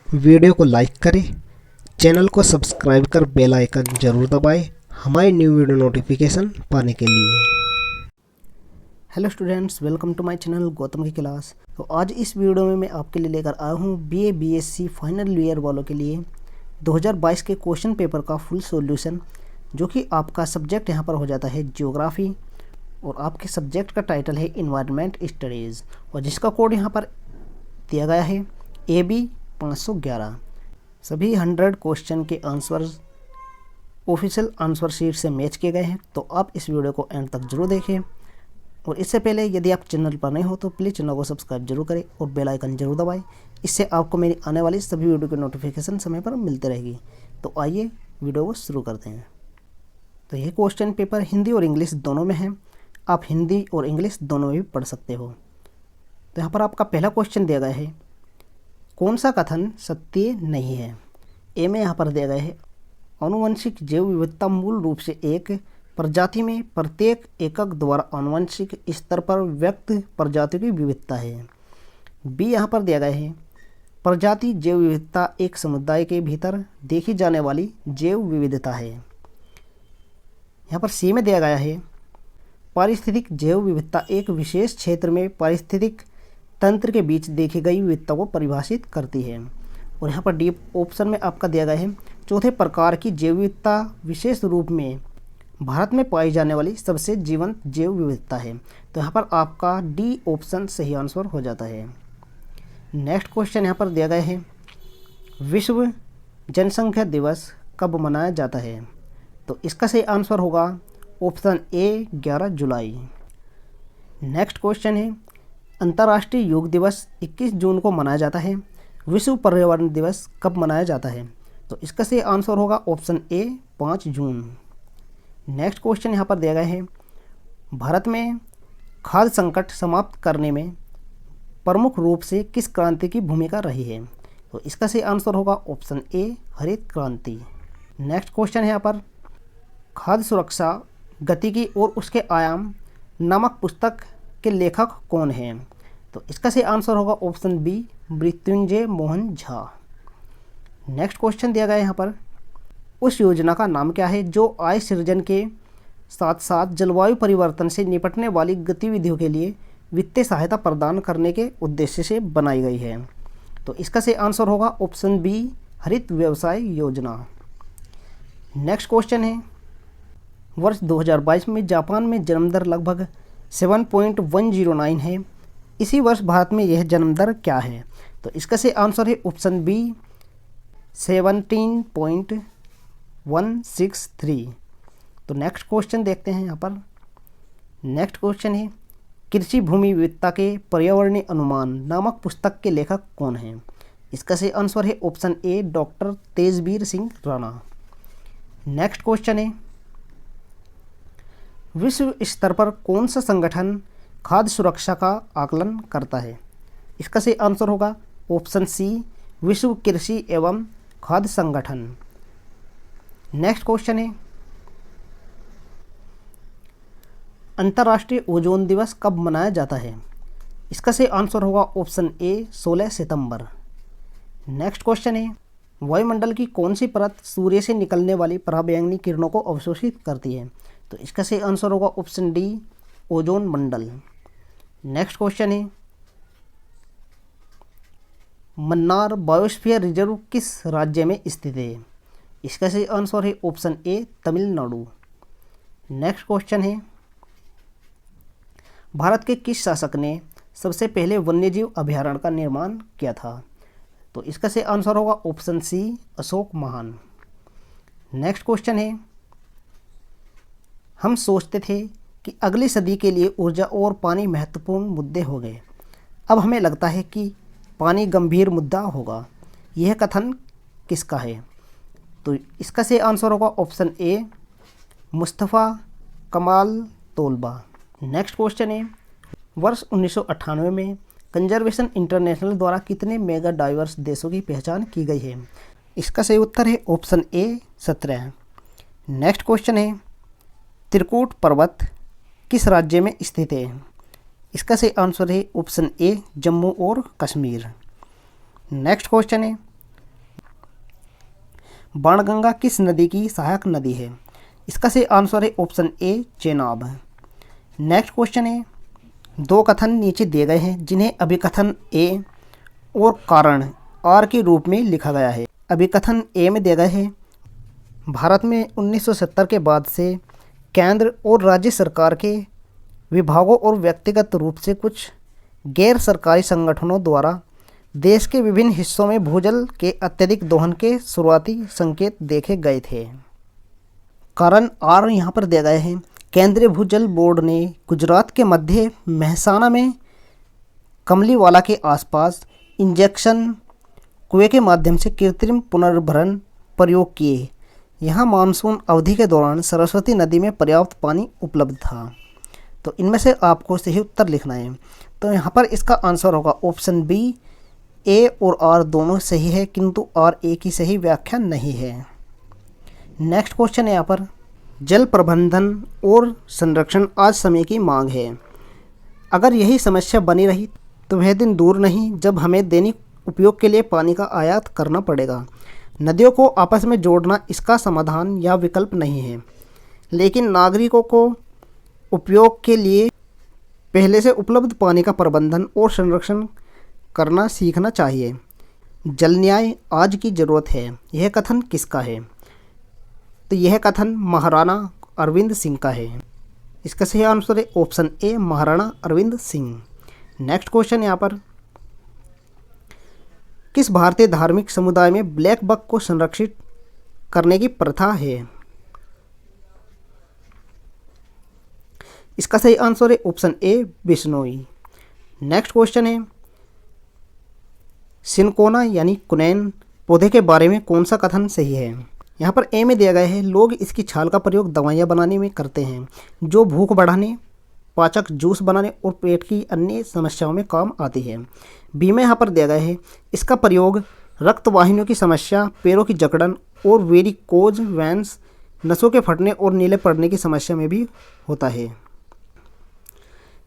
Video को like करें, channel को सब्सक्राइब कर बेल आइकन जरूर दबाएं हमारी न्यू वीडियो नोटिफिकेशन पाने के लिए। Hello students, welcome to my channel Gautam की क्लास। तो आज इस वीडियो में मैं आपके लिए लेकर आया हूँ बीए बीएससी फाइनल ईयर वालों के लिए 2022 के क्वेश्चन पेपर का फुल सॉल्यूशन, जो कि आपका सब्जेक्ट यहाँ पर हो जाता है ज्योग्राफी और आपके सब्जेक्ट का टाइटल है इन्वायरमेंट स्टडीज़, और जिसका कोड यहाँ पर दिया गया है AB 511। सभी 100 क्वेश्चन के आंसर्स ऑफिशियल आंसर शीट से मैच किए गए हैं। तो आप इस वीडियो को एंड तक जरूर देखें, और इससे पहले यदि आप चैनल पर नए हो तो प्लीज़ चैनल को सब्सक्राइब जरूर करें और बेल आइकन जरूर दबाएं। इससे आपको मेरी आने वाली सभी वीडियो की नोटिफिकेशन समय पर मिलती रहेगी। तो आइए वीडियो को शुरू करते हैं। तो यह क्वेश्चन पेपर हिंदी और इंग्लिश दोनों में है। आप हिंदी और इंग्लिश दोनों में भी पढ़ सकते हो। तो यहाँ पर आपका पहला क्वेश्चन दिया गया है, कौन सा कथन सत्य नहीं है। ए में यहाँ पर दिया गया है, आनुवंशिक जैव विविधता मूल रूप से एक प्रजाति में प्रत्येक एकक द्वारा आनुवंशिक स्तर पर व्यक्त प्रजातियों की विविधता है। बी यहाँ पर दिया गया है, प्रजाति जैव विविधता एक समुदाय के भीतर देखी जाने वाली जैव विविधता है। यहाँ पर सी में दिया गया है, पारिस्थितिक जैव विविधता एक विशेष क्षेत्र में पारिस्थितिक तंत्र के बीच देखी गई विविधता को परिभाषित करती है। और यहाँ पर डी ऑप्शन में आपका दिया गया है, चौथे प्रकार की जैव विविधता विशेष रूप में भारत में पाई जाने वाली सबसे जीवंत जैव विविधता है। तो यहाँ पर आपका डी ऑप्शन सही आंसर हो जाता है। नेक्स्ट क्वेश्चन यहाँ पर दिया गया है, विश्व जनसंख्या दिवस कब मनाया जाता है। तो इसका सही आंसर होगा option A 11 July. Next question है, अंतर्राष्ट्रीय योग दिवस 21 जून को मनाया जाता है। विश्व पर्यावरण दिवस कब मनाया जाता है। तो इसका सही आंसर होगा option A 5 June. Next question यहाँ पर दिया गया है, भारत में खाद्य संकट समाप्त करने में प्रमुख रूप से किस क्रांति की भूमिका रही है। तो इसका सही आंसर होगा ऑप्शन ए हरित क्रांति। नेक्स्ट क्वेश्चन है यहाँ पर, खाद्य सुरक्षा गतिकी और उसके आयाम नामक पुस्तक के लेखक कौन हैं। तो इसका सही आंसर होगा option B Mrityunjay Mohan Jha. Next question दिया गया है यहाँ पर, उस योजना का नाम क्या है जो आय सृजन के साथ साथ जलवायु परिवर्तन से निपटने वाली गतिविधियों के लिए वित्तीय सहायता प्रदान करने के उद्देश्य से बनाई गई है। तो इसका सही आंसर होगा ऑप्शन बी हरित व्यवसाय योजना। नेक्स्ट क्वेश्चन है, वर्ष 2022 में जापान में जन्म दर लगभग 7.109 है। इसी वर्ष भारत में यह जन्म दर क्या है। तो इसका सही आंसर है ऑप्शन बी 17.163। तो नेक्स्ट क्वेश्चन देखते हैं यहाँ पर। नेक्स्ट क्वेश्चन है, कृषि भूमि विविधता के पर्यावरणीय अनुमान नामक पुस्तक के लेखक कौन हैं। इसका सही आंसर है ऑप्शन ए doctor Tejveer Singh Rana. Next question है, विश्व स्तर पर कौन सा संगठन खाद्य सुरक्षा का आकलन करता है। इसका सही आंसर होगा ऑप्शन सी विश्व कृषि एवं खाद्य संगठन। नेक्स्ट क्वेश्चन है, अंतर्राष्ट्रीय ओजोन दिवस कब मनाया जाता है। इसका सही आंसर होगा option A 16 September. Next question है, वायुमंडल की कौन सी परत सूर्य से निकलने वाली पराबैंगनी किरणों को अवशोषित करती है। तो इसका सही आंसर होगा ऑप्शन डी ओजोन मंडल। नेक्स्ट क्वेश्चन है, मन्नार बायोस्फीयर रिजर्व किस राज्य में स्थित है। इसका सही आंसर है ऑप्शन ए तमिलनाडु। नेक्स्ट क्वेश्चन है, भारत के किस शासक ने सबसे पहले वन्यजीव अभयारण्य का निर्माण किया था। तो इसका सही आंसर होगा ऑप्शन सी अशोक महान। नेक्स्ट क्वेश्चन है, हम सोचते थे कि अगली सदी के लिए ऊर्जा और पानी महत्वपूर्ण मुद्दे हो गए, अब हमें लगता है कि पानी गंभीर मुद्दा होगा। यह कथन किसका है। तो इसका सही आंसर होगा ऑप्शन ए मुस्तफ़ा कमाल तोलबा। नेक्स्ट क्वेश्चन है, वर्ष 1998 में कंजर्वेशन इंटरनेशनल द्वारा कितने मेगा डाइवर्स देशों की पहचान की गई है। इसका सही उत्तर है ऑप्शन ए 17। नेक्स्ट क्वेश्चन है, त्रिकूट पर्वत किस राज्य में स्थित है। इसका सही आंसर है ऑप्शन ए जम्मू और कश्मीर। नेक्स्ट क्वेश्चन है, बाणगंगा किस नदी की सहायक नदी है? इसका सही आंसर है ऑप्शन ए चेनाब। नेक्स्ट क्वेश्चन है, दो कथन नीचे दिए गए हैं जिन्हें अभिकथन ए और कारण आर के रूप में लिखा गया है। अभिकथन ए में दिया गया है, भारत में 1970 के बाद से केंद्र और राज्य सरकार के विभागों और व्यक्तिगत रूप से कुछ गैर सरकारी संगठनों द्वारा देश के विभिन्न हिस्सों में भूजल के अत्यधिक दोहन के शुरुआती संकेत देखे गए थे। कारण आर यहाँ पर दिया गया है, केंद्रीय भूजल बोर्ड ने गुजरात के मध्य मेहसाना में कमलीवाला के आसपास इंजेक्शन कुएं के माध्यम से कृत्रिम पुनर्भरण प्रयोग किए। यहाँ मानसून अवधि के दौरान सरस्वती नदी में पर्याप्त पानी उपलब्ध था। तो इनमें से आपको सही उत्तर लिखना है। तो यहाँ पर इसका आंसर होगा ऑप्शन बी, ए और आर दोनों सही है, किंतु आर ए की सही व्याख्या नहीं है। नेक्स्ट क्वेश्चन है यहाँ पर, जल प्रबंधन और संरक्षण आज समय की मांग है। अगर यही समस्या बनी रही तो वह दिन दूर नहीं जब हमें दैनिक उपयोग के लिए पानी का आयात करना पड़ेगा। नदियों को आपस में जोड़ना इसका समाधान या विकल्प नहीं है, लेकिन नागरिकों को उपयोग के लिए पहले से उपलब्ध पानी का प्रबंधन और संरक्षण करना सीखना चाहिए। जल न्याय आज की ज़रूरत है, यह कथन किसका है? तो यह कथन महाराणा अरविंद सिंह का है। इसका सही आंसर है option A Maharana Arvind Singh. Next question यहाँ पर, किस भारतीय धार्मिक समुदाय में ब्लैक बक को संरक्षित करने की प्रथा है? इसका सही आंसर है ऑप्शन ए बिश्नोई। नेक्स्ट क्वेश्चन है, सिनकोना यानी कुनैन पौधे के बारे में कौन सा कथन सही है? यहाँ पर ए में दिया गया है, लोग इसकी छाल का प्रयोग दवाइयाँ बनाने में करते हैं जो भूख बढ़ाने, पाचक जूस बनाने और पेट की अन्य समस्याओं में काम आती है। बी में यहाँ पर दिया गया है, इसका प्रयोग रक्त वाहिनियों की समस्या, पैरों की जकड़न और वेरिकोज वेन्स, नसों के फटने और नीले पड़ने की समस्या में भी होता है।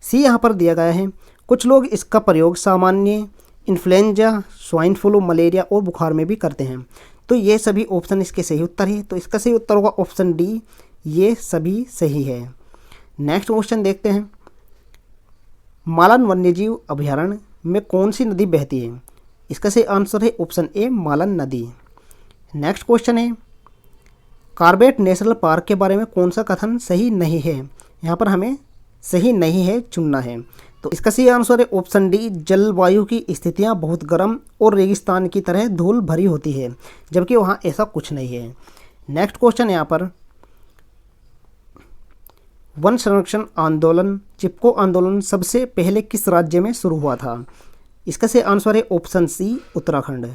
सी यहाँ पर दिया गया है, कुछ लोग इसका प्रयोग सामान्य इन्फ्लुएंजा, स्वाइन फ्लू, मलेरिया और बुखार में भी करते हैं। तो ये सभी ऑप्शन इसके सही उत्तर है। तो इसका सही उत्तर होगा ऑप्शन डी, ये सभी सही है। नेक्स्ट क्वेश्चन देखते हैं, मालन वन्यजीव अभयारण्य में कौन सी नदी बहती है? इसका सही आंसर है ऑप्शन ए मालन नदी। नेक्स्ट क्वेश्चन है, कॉर्बेट नेशनल पार्क के बारे में कौन सा कथन सही नहीं है? यहाँ पर हमें सही नहीं है चुनना है। तो इसका सही आंसर है ऑप्शन डी, जलवायु की स्थितियाँ बहुत गर्म और रेगिस्तान की तरह धूल भरी होती है, जबकि वहाँ ऐसा कुछ नहीं है। नेक्स्ट क्वेश्चन यहाँ पर, वन संरक्षण आंदोलन चिपको आंदोलन सबसे पहले किस राज्य में शुरू हुआ था? इसका सही आंसर है option C Uttarakhand.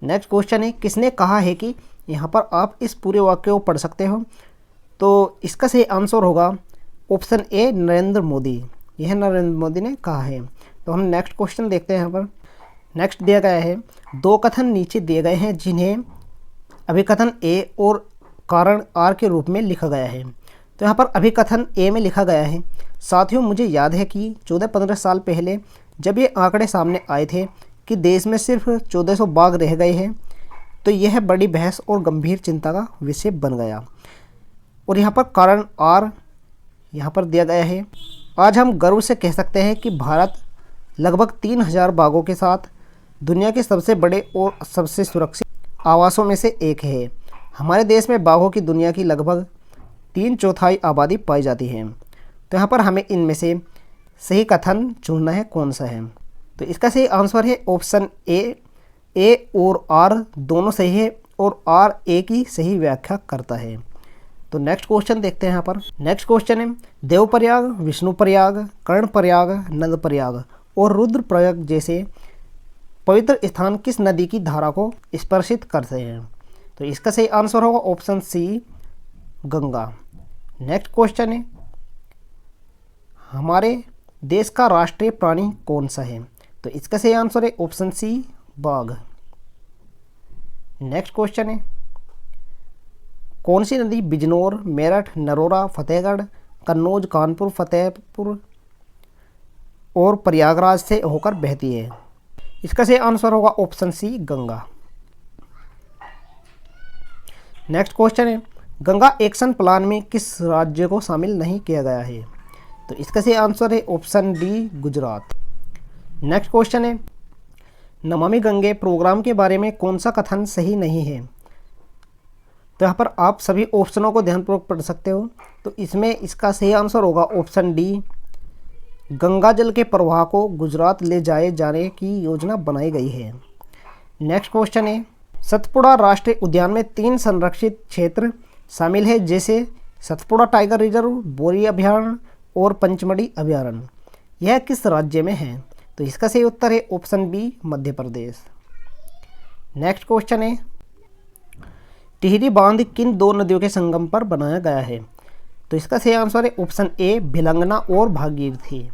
Next question है, किसने कहा है कि, यहाँ पर आप इस पूरे वाक्य को पढ़ सकते हो। तो इसका सही आंसर होगा ऑप्शन ए नरेंद्र मोदी। यह नरेंद्र मोदी ने कहा है। तो हम नेक्स्ट क्वेश्चन देखते हैं। यहाँ पर नेक्स्ट दिया गया है, दो कथन नीचे दिए गए हैं जिन्हें अभिकथन ए और कारण आर के रूप में लिखा गया है। तो यहाँ पर अभिकथन ए में लिखा गया है, साथियों मुझे याद है कि 14-15 साल पहले जब ये आंकड़े सामने आए थे कि देश में सिर्फ 1400 बाघ रह गए हैं, तो यह बड़ी बहस और गंभीर चिंता का विषय बन गया। और यहाँ पर कारण आर यहाँ पर दिया गया है, आज हम गर्व से कह सकते हैं कि भारत लगभग 3000 बाघों के साथ दुनिया के सबसे बड़े और सबसे सुरक्षित आवासों में से एक है। हमारे देश में बाघों की दुनिया की लगभग 3/4 आबादी पाई जाती है। तो यहाँ पर हमें इनमें से सही कथन चुनना है, कौन सा है? तो इसका सही आंसर है ऑप्शन ए और आर दोनों सही है और आर ए की सही व्याख्या करता है। तो नेक्स्ट क्वेश्चन देखते हैं। यहाँ पर नेक्स्ट क्वेश्चन है, देवप्रयाग, विष्णुप्रयाग, कर्णप्रयाग, नंदप्रयाग और रुद्रप्रयाग जैसे पवित्र स्थान किस नदी की धारा को स्पर्शित करते हैं? तो इसका सही आंसर होगा option C Ganga. Next question है, हमारे देश का राष्ट्रीय प्राणी कौन सा है? तो इसका सही आंसर है ऑप्शन सी बाघ। नेक्स्ट क्वेश्चन है, कौन सी नदी बिजनौर, मेरठ, नरोरा, फतेहगढ़, कन्नौज, कानपुर, फतेहपुर और प्रयागराज से होकर बहती है? इसका सही आंसर होगा option C Ganga. Next question है, गंगा एक्शन प्लान में किस राज्य को शामिल नहीं किया गया है? तो इसका सही आंसर है option D, Gujarat. Next question है, नमामि गंगे प्रोग्राम के बारे में कौन सा कथन सही नहीं है? तो यहाँ पर आप सभी ऑप्शनों को ध्यानपूर्वक पढ़ सकते हो। तो इसमें इसका सही आंसर होगा ऑप्शन डी, गंगा जल के प्रवाह को गुजरात ले जाए जाने की योजना बनाई गई है। नेक्स्ट क्वेश्चन है, सतपुड़ा राष्ट्रीय उद्यान में 3 संरक्षित क्षेत्र शामिल है, जैसे सतपुड़ा टाइगर रिजर्व, बोरी अभयारण्य और पंचमढ़ी अभयारण्य। यह किस राज्य में है? तो इसका सही उत्तर है option B, Madhya Pradesh. Next question है, टिहरी बांध किन 2 नदियों के संगम पर बनाया गया है? तो इसका सही आंसर है ऑप्शन ए, भिलंगना और भागीरथी।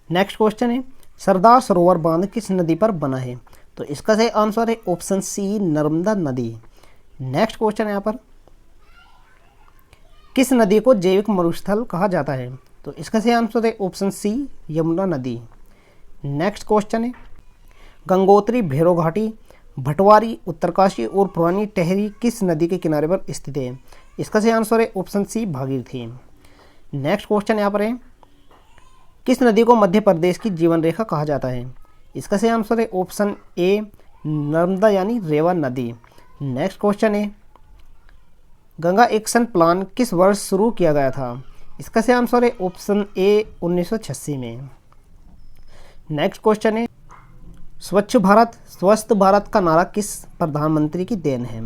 नेक्स्ट क्वेश्चन है, सरदार सरोवर बांध किस नदी पर बना है? तो इसका सही आंसर है ऑप्शन सी, नर्मदा नदी। नेक्स्ट क्वेश्चन है यहाँ पर, किस नदी को जैविक मरुस्थल कहा जाता है? तो इसका सही आंसर है ऑप्शन सी, यमुना नदी। नेक्स्ट क्वेश्चन है, गंगोत्री, भैरव घाटी, भटवारी, उत्तरकाशी और पुरानी टहरी किस नदी के किनारे पर स्थित है? इसका सही आंसर है option C, Bhagirathi. Next question यहाँ पर है, किस नदी को मध्य प्रदेश की जीवन रेखा कहा जाता है? इसका सही आंसर है ऑप्शन ए, नर्मदा यानी रेवा नदी। नेक्स्ट क्वेश्चन है, गंगा एक्शन प्लान किस वर्ष शुरू किया गया था? इसका सही आंसर है ऑप्शन ए, 1986 में। नेक्स्ट क्वेश्चन है, स्वच्छ भारत स्वस्थ भारत का नारा किस प्रधानमंत्री की देन है?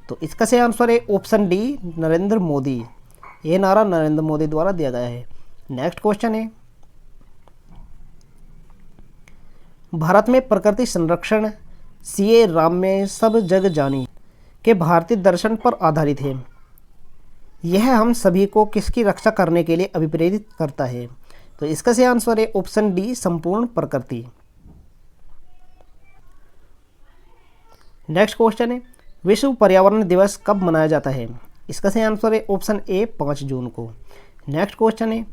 तो इसका सही आंसर है ऑप्शन डी, नरेंद्र मोदी। ये नारा नरेंद्र मोदी द्वारा दिया गया है। नेक्स्ट क्वेश्चन है, भारत में प्रकृति संरक्षण सीए राम में सब जग जानी के भारतीय दर्शन पर आधारित है। यह हम सभी को किसकी रक्षा करने के लिए अभिप्रेरित करता है? तो इसका सही आंसर है ऑप्शन डी, संपूर्ण प्रकृति। नेक्स्ट क्वेश्चन है, विश्व पर्यावरण दिवस कब मनाया जाता है? इसका सही आंसर है ऑप्शन ए, 5 जून को। नेक्स्ट क्वेश्चन है,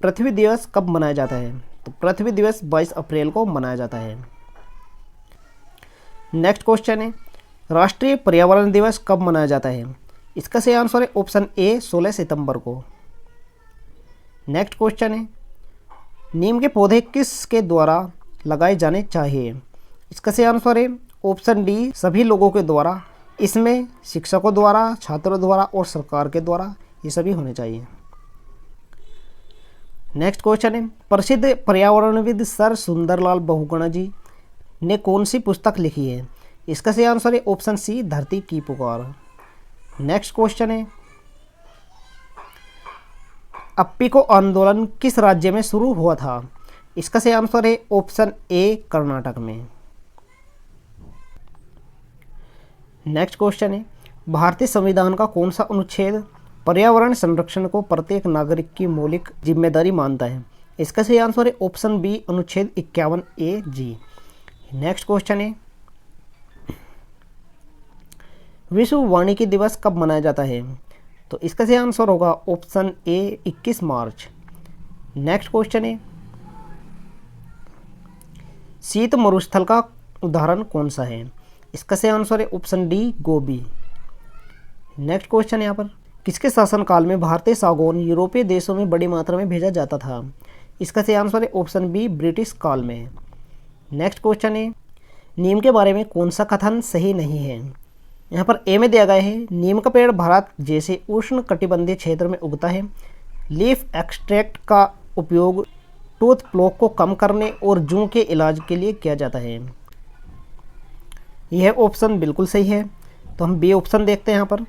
पृथ्वी दिवस कब मनाया जाता है? तो पृथ्वी दिवस 22 अप्रैल को मनाया जाता है। नेक्स्ट क्वेश्चन है, राष्ट्रीय पर्यावरण दिवस कब मनाया जाता है? इसका सही आंसर है ऑप्शन ए, 16 सितंबर को। नेक्स्ट क्वेश्चन है, नीम के पौधे किसके द्वारा लगाए जाने चाहिए? इसका सही आंसर है ऑप्शन डी, सभी लोगों के द्वारा। इसमें शिक्षकों द्वारा, छात्रों द्वारा और सरकार के द्वारा, ये सभी होने चाहिए। नेक्स्ट क्वेश्चन है, प्रसिद्ध पर्यावरणविद सर सुंदरलाल बहुगुणा जी ने कौन सी पुस्तक लिखी है? इसका सही आंसर है ऑप्शन सी, धरती की पुकार। नेक्स्ट क्वेश्चन है, अप्पिको आंदोलन किस राज्य में शुरू हुआ था? इसका सही आंसर है ऑप्शन ए, कर्नाटक में। नेक्स्ट क्वेश्चन है, भारतीय संविधान का कौन सा अनुच्छेद पर्यावरण संरक्षण को प्रत्येक नागरिक की मौलिक जिम्मेदारी मानता है? इसका सही आंसर है ऑप्शन बी, अनुच्छेद 51 ए जी। नेक्स्ट क्वेश्चन है, विश्व वानिकी दिवस कब मनाया जाता है? तो इसका सही आंसर होगा option A, 21 March. Next question है, शीत मरुस्थल का उदाहरण कौन सा है? इसका सही आंसर है ऑप्शन डी, गोबी। नेक्स्ट क्वेश्चन यहाँ पर, किसके शासनकाल में भारतीय सागौन यूरोपीय देशों में बड़ी मात्रा में भेजा जाता था? इसका सही आंसर है ऑप्शन बी, ब्रिटिश काल में। नेक्स्ट क्वेश्चन है, नीम के बारे में कौन सा कथन सही नहीं है? यहाँ पर ए में दिया गया है, नीम का पेड़ भारत जैसे उष्ण कटिबंधीय क्षेत्र में उगता है। लीफ एक्सट्रैक्ट का उपयोग टूथ प्लॉक को कम करने और जूं के इलाज के लिए किया जाता है। यह ऑप्शन बिल्कुल सही है। तो हम बी ऑप्शन देखते हैं। यहाँ पर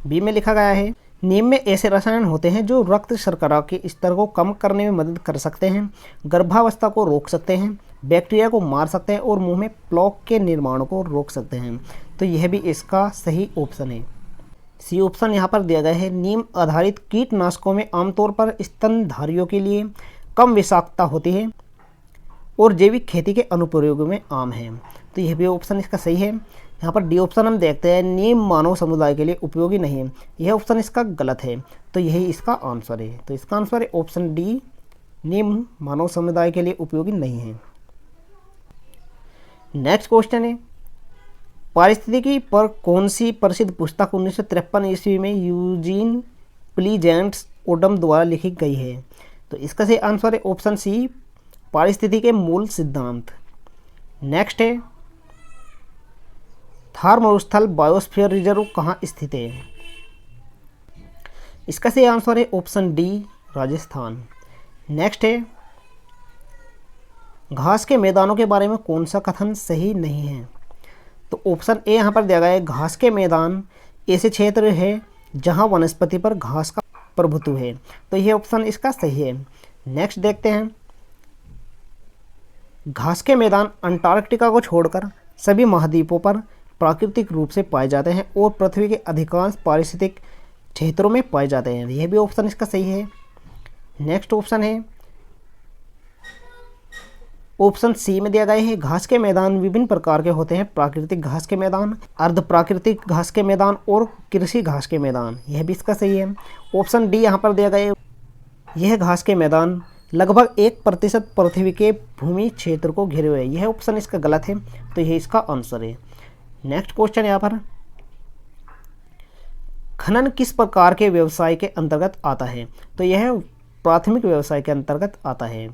बी में लिखा गया है, नीम में ऐसे रसायन होते हैं जो रक्त शर्करा के स्तर को कम करने में मदद कर सकते हैं, गर्भावस्था को रोक सकते हैं, बैक्टीरिया को मार सकते हैं और मुंह में प्लॉक के निर्माण को रोक सकते हैं। तो यह भी इसका सही ऑप्शन है। सी ऑप्शन यहाँ पर दिया गया है, नीम आधारित कीटनाशकों में आमतौर पर स्तनधारियों के लिए कम विषाक्तता होती है और जैविक खेती के अनुप्रयोगों में आम है। तो यह भी ऑप्शन इसका सही है। यहाँ पर डी ऑप्शन हम देखते हैं, नीम मानव समुदाय के लिए उपयोगी नहीं है। यह ऑप्शन इसका गलत है। तो यही इसका आंसर है। तो इसका आंसर है ऑप्शन डी, नीम मानव समुदाय के लिए उपयोगी नहीं है। नेक्स्ट क्वेश्चन है, पारिस्थितिकी पर कौन सी प्रसिद्ध पुस्तक 1953 ईस्वी में यूजीन प्लीजेंट्स ओडम द्वारा लिखी गई है? तो इसका सही आंसर है ऑप्शन सी, पारिस्थितिकी के मूल सिद्धांत। नेक्स्ट है, थार मरुस्थल बायोस्फीयर रिजर्व कहाँ स्थित है? इसका सही आंसर है ऑप्शन डी, राजस्थान। नेक्स्ट है, घास के मैदानों के बारे में कौन सा कथन सही नहीं है? तो ऑप्शन ए यहाँ पर दिया गया है, घास के मैदान ऐसे क्षेत्र है जहाँ वनस्पति पर घास का प्रभुत्व है। तो यह ऑप्शन इसका सही है। नेक्स्ट देखते हैं, घास के मैदान अंटार्कटिका को छोड़कर सभी महाद्वीपों पर प्राकृतिक रूप से पाए जाते हैं और पृथ्वी के अधिकांश पारिस्थितिक क्षेत्रों में पाए जाते हैं। यह भी ऑप्शन इसका सही है। नेक्स्ट ऑप्शन है ऑप्शन सी में दिया गया है, घास के मैदान विभिन्न प्रकार के होते हैं, प्राकृतिक घास के मैदान, अर्ध प्राकृतिक घास के मैदान और कृषि घास के मैदान। यह भी इसका सही है। ऑप्शन डी यहाँ पर दिया गया है, यह घास के मैदान लगभग 1% पृथ्वी के भूमि क्षेत्र को घेरे हुए है। यह ऑप्शन इसका गलत है, तो यह इसका आंसर है। नेक्स्ट क्वेश्चन यहाँ पर, खनन किस प्रकार के व्यवसाय के अंतर्गत आता है? तो यह प्राथमिक व्यवसाय के अंतर्गत आता है।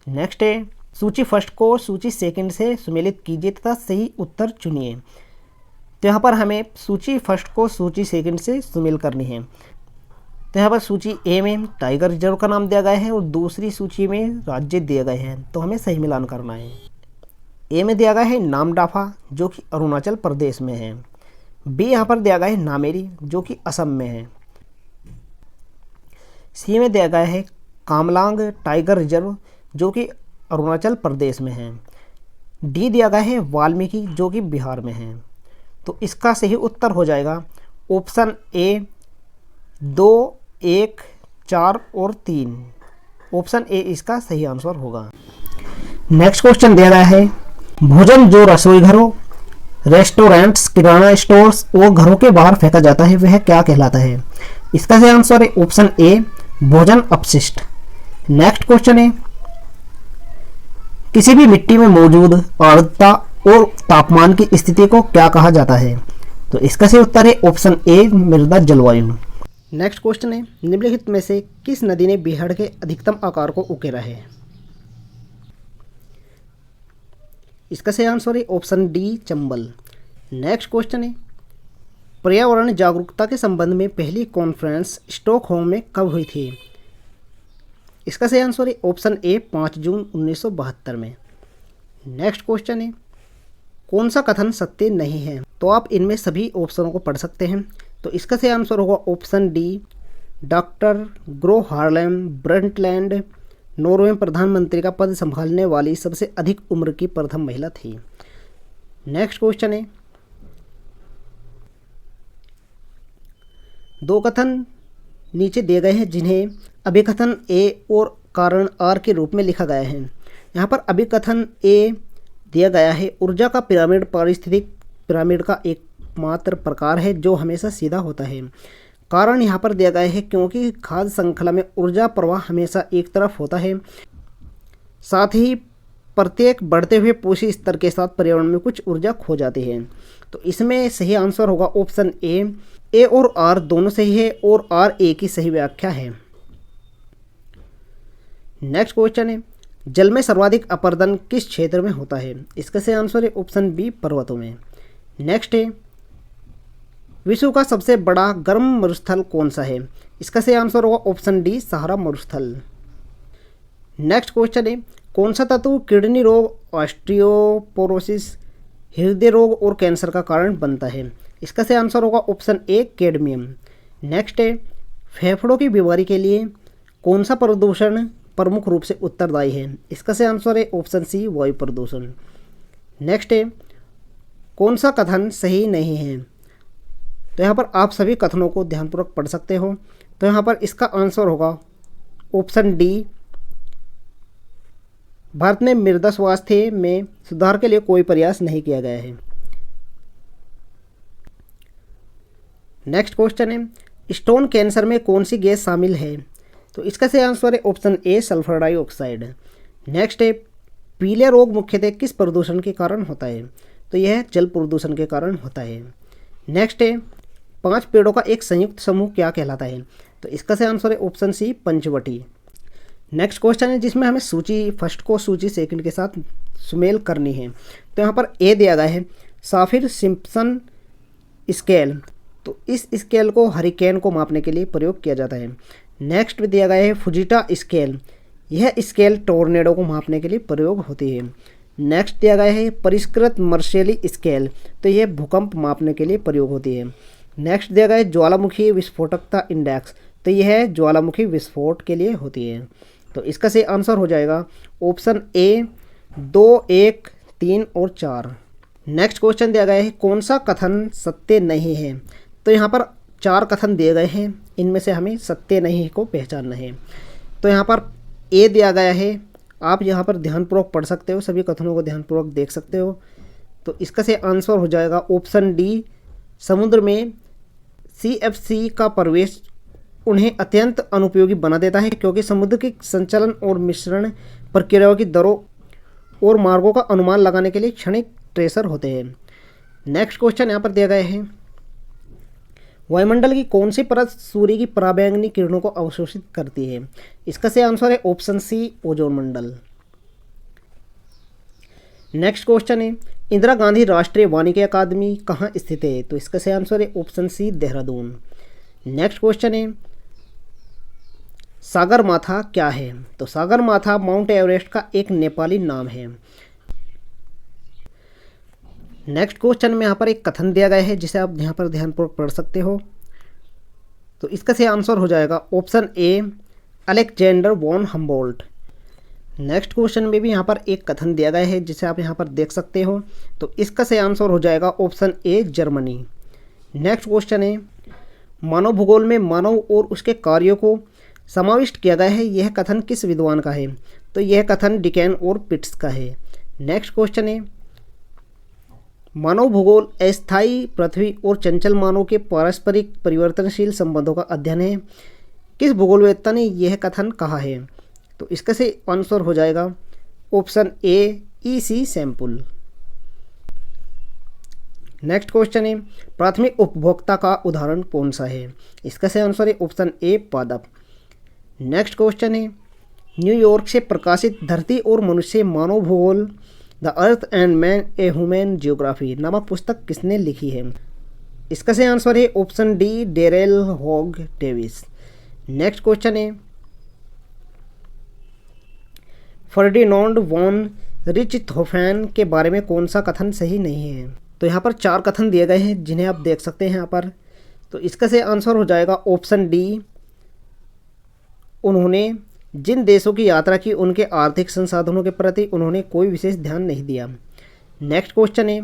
नेक्स्ट है, सूची फर्स्ट को सूची सेकंड से सुमेलित कीजिए तथा सही उत्तर चुनिए। तो यहाँ पर हमें सूची फर्स्ट को सूची सेकंड से सुमेल करनी है। तो यहाँ पर सूची ए में टाइगर रिजर्व का नाम दिया गया है और दूसरी सूची में राज्य दिए गए हैं, तो हमें सही मिलान करना है। ए में दिया गया है नामडाफा जो कि अरुणाचल प्रदेश में है। बी यहाँ पर दिया गया है नामेरी जो कि असम में है। सी में दिया गया है कामलांग टाइगर रिजर्व जो कि अरुणाचल प्रदेश में है। डी दिया गया है वाल्मीकि जो कि बिहार में है। तो इसका सही उत्तर हो जाएगा ऑप्शन ए 2, 1, 4 और 3। ऑप्शन ए इसका सही आंसर होगा। नेक्स्ट क्वेश्चन दिया गया है, भोजन जो रसोई घरों, रेस्टोरेंट्स, किराना स्टोर्स और घरों के बाहर फेंका जाता है वह क्या कहलाता है? इसका सही आंसर है ऑप्शन ए, भोजन अपशिष्ट। नेक्स्ट क्वेश्चन है, किसी भी मिट्टी में मौजूद आर्द्रता और तापमान की स्थिति को क्या कहा जाता है? तो इसका सही उत्तर है ऑप्शन ए, मृदा जलवायु। नेक्स्ट क्वेश्चन है, निम्नलिखित में से किस नदी ने बीहड़ के अधिकतम आकार को उकेरा है? इसका सही आंसर है option D, Chambal. Next question है, पर्यावरण जागरूकता के संबंध में पहली कॉन्फ्रेंस स्टॉकहोम में कब हुई थी? इसका सही आंसर है ऑप्शन ए, 5 जून 1972 में। नेक्स्ट क्वेश्चन है, कौन सा कथन सत्य नहीं है? तो आप इनमें सभी ऑप्शनों को पढ़ सकते हैं। तो इसका सही आंसर होगा option D, doctor grow Harlem Brundtland Norway में प्रधानमंत्री का पद संभालने वाली सबसे अधिक उम्र की प्रथम महिला थी। नेक्स्ट क्वेश्चन है, 2 कथन नीचे दिए गए हैं जिन्हें अभिकथन ए और कारण आर के रूप में लिखा गया है। यहाँ पर अभिकथन ए दिया गया है, ऊर्जा का पिरामिड पारिस्थितिक पिरामिड का एकमात्र प्रकार है जो हमेशा सीधा होता है। कारण यहाँ पर दिया गया है क्योंकि खाद्य श्रृंखला में ऊर्जा प्रवाह हमेशा एक तरफ होता है, साथ ही प्रत्येक बढ़ते हुए पोषी स्तर के साथ पर्यावरण में कुछ ऊर्जा खो जाती है। तो इसमें सही आंसर होगा ऑप्शन ए और आर दोनों सही है और आर ए की सही व्याख्या है। नेक्स्ट क्वेश्चन है, जल में सर्वाधिक अपरदन किस क्षेत्र में होता है? इसका सही आंसर है ऑप्शन बी, पर्वतों में। नेक्स्ट है, विश्व का सबसे बड़ा गर्म मरुस्थल कौन सा है? इसका सही आंसर होगा ऑप्शन डी, सहारा मरुस्थल। नेक्स्ट क्वेश्चन है, कौन सा तत्व किडनी रोग, ऑस्टियोपोरोसिस, हृदय रोग और कैंसर का कारण बनता है? इसका सही आंसर होगा ऑप्शन ए, कैडमियम। नेक्स्ट है, फेफड़ों की बीमारी के लिए कौन सा प्रदूषण प्रमुख रूप से उत्तरदायी है? इसका सही आंसर है ऑप्शन सी, वायु प्रदूषण। नेक्स्ट है, कौन सा कथन सही नहीं है? तो यहाँ पर आप सभी कथनों को ध्यानपूर्वक पढ़ सकते हो। तो यहाँ पर इसका आंसर होगा ऑप्शन डी, भारत में मृदा स्वास्थ्य में सुधार के लिए कोई प्रयास नहीं किया गया है। नेक्स्ट क्वेश्चन है, स्टोन कैंसर में कौन सी गैस शामिल है? तो इसका सही आंसर है ऑप्शन ए, सल्फर डाइऑक्साइड। नेक्स्ट है, पीले रोग मुख्यतः किस प्रदूषण के कारण होता है? तो यह जल प्रदूषण के कारण होता है। नेक्स्ट है 5 पेड़ों का एक संयुक्त समूह क्या कहलाता है? तो इसका सही आंसर है option C Panchavati. Next question है जिसमें हमें सूची फर्स्ट को सूची सेकंड के साथ सुमेल करनी है। तो यहाँ पर ए दिया गया है साफिर सिम्पसन स्केल, तो इस स्केल को हरिकेन को मापने के लिए प्रयोग किया जाता है। नेक्स्ट में दिया गया है फुजिटा स्केल, यह स्केल टोर्नेडो को मापने के लिए प्रयोग होती है। नेक्स्ट दिया गया है परिष्कृत मर्शेली स्केल, तो यह भूकंप मापने के लिए प्रयोग होती है। नेक्स्ट दिया गया है ज्वालामुखी विस्फोटकता इंडेक्स, तो यह ज्वालामुखी विस्फोट के लिए होती है। तो इसका सही आंसर हो जाएगा ऑप्शन ए 2, 1, 3 और 4। नेक्स्ट क्वेश्चन दिया गया है कौन सा कथन सत्य नहीं है? तो यहाँ पर 4 कथन दिए गए हैं, इनमें से हमें सत्य नहीं को पहचानना है। तो यहाँ पर ए दिया गया है, आप यहाँ पर ध्यानपूर्वक पढ़ सकते हो, सभी कथनों को ध्यानपूर्वक देख सकते हो। तो इसका सही आंसर हो जाएगा ऑप्शन डी, समुद्र में CFC का प्रवेश उन्हें अत्यंत अनुपयोगी बना देता है क्योंकि समुद्र के संचलन और मिश्रण प्रक्रियाओं की दरों और मार्गों का अनुमान लगाने के लिए क्षणिक ट्रेसर होते हैं। नेक्स्ट क्वेश्चन यहाँ पर दिया गया है वायुमंडल की कौन सी परत सूर्य की पराबैंगनी किरणों को अवशोषित करती है? इसका सही आंसर है ऑप्शन सी ओजोन मंडल। नेक्स्ट क्वेश्चन है इंदिरा गांधी राष्ट्रीय वानिकी अकादमी कहाँ स्थित है? तो इसका सही आंसर है option C Dehradun. Next question है सागरमाथा क्या है? तो सागरमाथा माउंट एवरेस्ट का एक नेपाली नाम है। नेक्स्ट क्वेश्चन में यहाँ पर एक कथन दिया गया है जिसे आप यहाँ पर ध्यानपूर्वक पढ़ सकते हो। तो इसका सही आंसर हो जाएगा option A Alexander von Humboldt. Next question में भी यहाँ पर एक कथन दिया गया है जिसे आप यहाँ पर देख सकते हो। तो इसका सही आंसर हो जाएगा option A Germany. Next question है मानव भूगोल में मानव और उसके कार्यों को समाविष्ट किया गया है, यह कथन किस विद्वान का है? तो यह कथन डिकेन और पिट्स का है। नेक्स्ट क्वेश्चन है मानव भूगोल अस्थायी पृथ्वी और चंचल मानव के पारस्परिक परिवर्तनशील संबंधों का अध्ययन है, किस भूगोलवेत्ता ने यह कथन कहा है? तो इसका सही आंसर हो जाएगा ऑप्शन ए EC सैम्पुल। नेक्स्ट क्वेश्चन है प्राथमिक उपभोक्ता का उदाहरण कौन सा है? इसका सही आंसर है ऑप्शन ए पादप। नेक्स्ट क्वेश्चन है न्यूयॉर्क से प्रकाशित धरती और मनुष्य मानव भूगोल the earth and man a human geography नामक पुस्तक किसने लिखी है? इसका सही आंसर है option D Darrell Haug Davis. Next question है फर्डिनांड वॉन रिचटहोफेन के बारे में कौन सा कथन सही नहीं है? तो यहाँ पर 4 कथन दिए गए हैं जिन्हें आप देख सकते हैं यहाँ पर। तो इसका सही आंसर हो जाएगा ऑप्शन डी, उन्होंने जिन देशों की यात्रा की उनके आर्थिक संसाधनों के प्रति उन्होंने कोई विशेष ध्यान नहीं दिया। नेक्स्ट क्वेश्चन है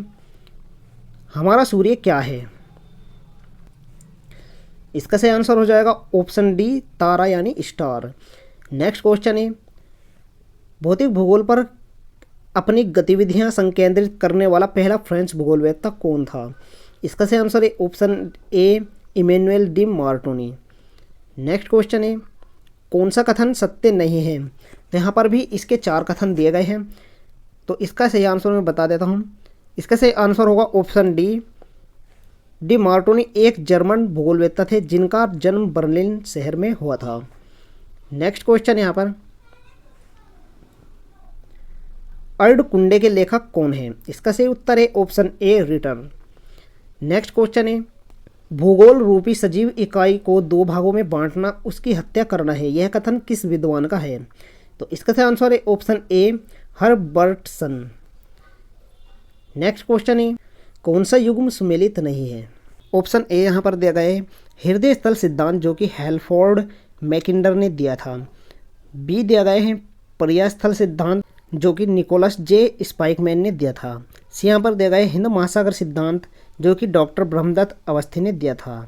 हमारा सूर्य क्या है? इसका सही आंसर हो जाएगा ऑप्शन डी तारा यानी स्टार। नेक्स्ट क्वेश्चन है भौतिक भूगोल पर अपनी गतिविधियां संकेंद्रित करने वाला पहला फ्रेंच भूगोलवेत्ता कौन था? इसका सही आंसर है option A Emmanuel de Martonne. Next question है कौन सा कथन सत्य नहीं है? तो यहाँ पर भी इसके 4 कथन दिए गए हैं, तो इसका सही आंसर मैं बता देता हूँ। इसका सही आंसर होगा ऑप्शन डी मार्टोनी एक जर्मन भूगोलवेत्ता थे जिनका जन्म बर्लिन शहर में हुआ था। नेक्स्ट क्वेश्चन यहाँ पर अर्धकुंडे के लेखक कौन है? इसका सही उत्तर है ऑप्शन ए रिटर। नेक्स्ट क्वेश्चन है भूगोल रूपी सजीव इकाई को 2 भागों में बांटना उसकी हत्या करना है, यह कथन किस विद्वान का है? तो इसका सही आंसर है ऑप्शन ए हर्बर्टसन। नेक्स्ट क्वेश्चन है कौन सा युग्म सुमेलित नहीं है? ऑप्शन ए यहाँ पर दिया गया है हृदय स्थल सिद्धांत जो कि हेल्फोर्ड मैकिंडर ने दिया था। बी दिया गया है पर्याय स्थल सिद्धांत जो कि निकोलस जे स्पाइकमैन ने दिया था। सी यहाँ पर दिया गया है हिंद महासागर सिद्धांत जो कि डॉक्टर ब्रह्मदत्त अवस्थी ने दिया था।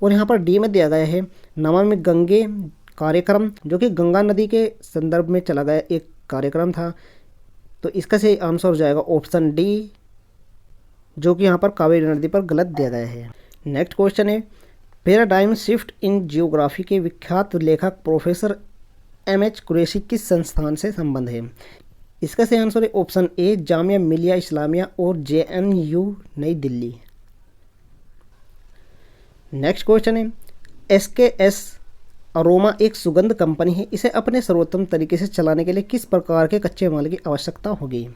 और यहाँ पर डी में दिया गया है नमामि गंगे कार्यक्रम जो कि गंगा नदी के संदर्भ में चला गया एक कार्यक्रम था। तो इसका सही आंसर हो जाएगा ऑप्शन डी जो कि यहाँ पर कावेरी नदी पर गलत दिया गया है। नेक्स्ट क्वेश्चन है पैराडाइम शिफ्ट इन जियोग्राफी के विख्यात लेखक प्रोफेसर MH कुरैशी किस संस्थान से संबंध है? इसका सही आंसर है ऑप्शन ए जामिया मिलिया इस्लामिया और JNU नई दिल्ली। नेक्स्ट क्वेश्चन है SKS अरोमा एक सुगंध कंपनी है, इसे अपने सर्वोत्तम तरीके से चलाने के लिए किस प्रकार के कच्चे माल की आवश्यकता होगी?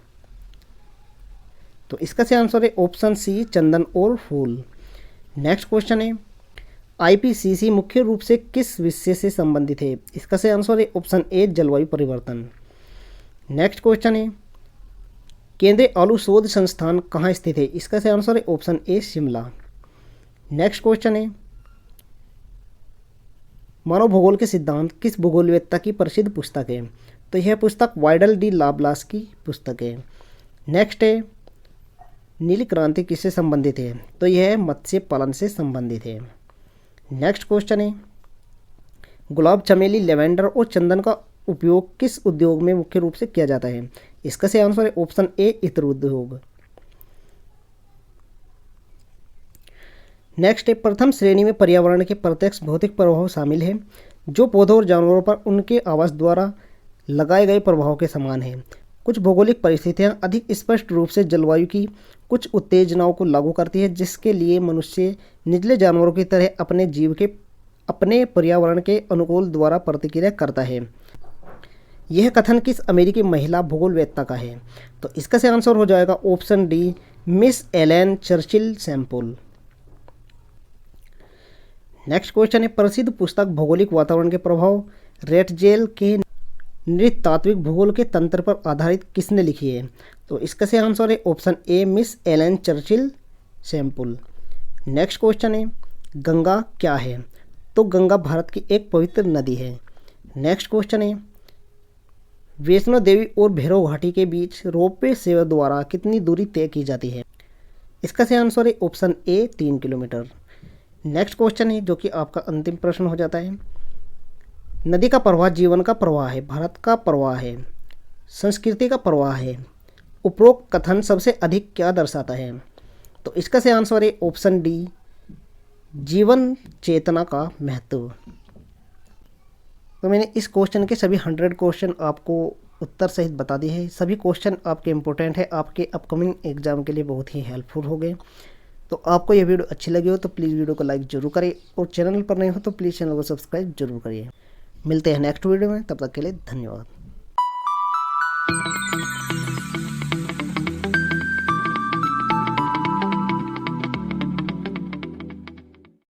तो इसका सही आंसर है ऑप्शन सी चंदन और फूल। नेक्स्ट क्वेश्चन है IPCC मुख्य रूप से किस विषय से संबंधित है? इसका सही आंसर है ऑप्शन ए जलवायु परिवर्तन। नेक्स्ट क्वेश्चन है केंद्रीय आलू शोध संस्थान कहाँ स्थित है? इसका सही आंसर है ऑप्शन ए शिमला। नेक्स्ट क्वेश्चन है मानव भूगोल के सिद्धांत किस भूगोलवेत्ता की प्रसिद्ध पुस्तक है? तो यह पुस्तक वाइडल डी लाब्लास की पुस्तक है। नेक्स्ट है नीली क्रांति किससे संबंधित है? तो यह मत्स्य पालन से संबंधित है। नेक्स्ट क्वेश्चन है गुलाब, चमेली, लेवेंडर और चंदन का उपयोग किस उद्योग में मुख्य रूप से किया जाता है? इसका सही आंसर है ऑप्शन ए इत्र उद्योग। नेक्स्ट है प्रथम श्रेणी में पर्यावरण के प्रत्यक्ष भौतिक प्रभाव शामिल है जो पौधों और जानवरों पर उनके आवास द्वारा लगाए गए प्रभाव के समान है। कुछ भौगोलिक परिस्थितियां अधिक स्पष्ट रूप से जलवायु की कुछ उत्तेजनाओं को लागू करती है जिसके लिए मनुष्य निचले जानवरों की तरह अपने जीव के अपने पर्यावरण के अनुकूल द्वारा प्रतिक्रिया करता है। यह कथन किस अमेरिकी महिला भूगोलवेत्ता का है? तो इसका सही आंसर हो जाएगा option D Miss Ellen Churchill Semple. Next question है प्रसिद्ध पुस्तक भौगोलिक वातावरण के प्रभाव रेटजेल के नृतात्विक भूगोल के तंत्र पर आधारित किसने लिखी है? तो इसका सही आंसर है option A Miss Ellen Churchill Semple. Next question है गंगा क्या है? तो गंगा भारत की एक पवित्र नदी है। नेक्स्ट क्वेश्चन है वैष्णो देवी और भैरव घाटी के बीच रोपवे सेवा द्वारा कितनी दूरी तय की जाती है? इसका सही आंसर है ऑप्शन ए 3 किलोमीटर। नेक्स्ट क्वेश्चन है जो कि आपका अंतिम प्रश्न हो जाता है नदी का प्रवाह जीवन का प्रवाह है, भारत का प्रवाह है, संस्कृति का प्रवाह है। उपरोक्त कथन सबसे अधिक क्या दर्शाता है? तो इसका सही आंसर है ऑप्शन डी जीवन चेतना का महत्व। तो मैंने इस क्वेश्चन के सभी 100 क्वेश्चन आपको उत्तर सहित बता दिए हैं। सभी क्वेश्चन आपके इंपॉर्टेंट है, आपके अपकमिंग एग्जाम के लिए बहुत ही हेल्पफुल हो गए। तो आपको यह वीडियो अच्छी लगी हो तो प्लीज़ वीडियो को लाइक जरूर करें और चैनल पर नहीं हो तो प्लीज़ चैनल को सब्सक्राइब जरूर करिए। मिलते हैं नेक्स्ट वीडियो में, तब तक के लिए धन्यवाद।